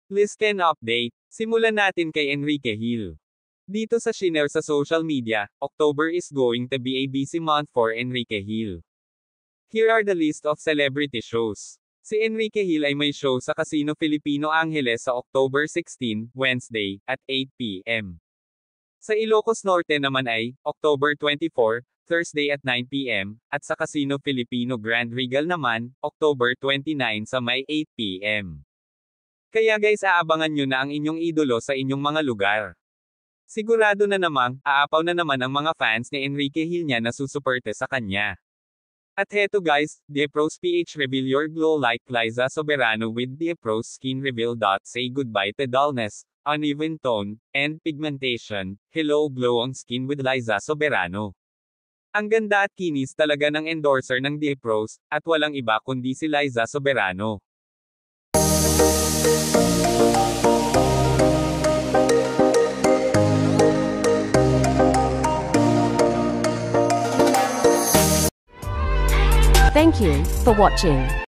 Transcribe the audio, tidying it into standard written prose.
List 10 update. Simulan natin kay Enrique Hill. Dito sa shinare sa social media, October is going to be a busy month for Enrique Hill. Here are the list of celebrity shows. Si Enrique Hill ay may show sa Casino Filipino Angeles sa October 16, Wednesday, at 8 p.m. Sa Ilocos Norte naman ay, October 24, Thursday at 9 p.m., at sa Casino Filipino Grand Regal naman, October 29 sa may 8 p.m. Kaya guys, aabangan nyo na ang inyong idolo sa inyong mga lugar. Sigurado na namang, aapaw na naman ang mga fans ni Enrique Hill niya na susuporte sa kanya. At heto guys, Diepros PH reveal your glow like Liza Soberano with Diepros Skin Reveal. Say goodbye to dullness, uneven tone, and pigmentation. Hello glow on skin with Liza Soberano. Ang ganda at kinis talaga ng endorser ng Diepros, at walang iba kundi si Liza Soberano. Thank you for watching.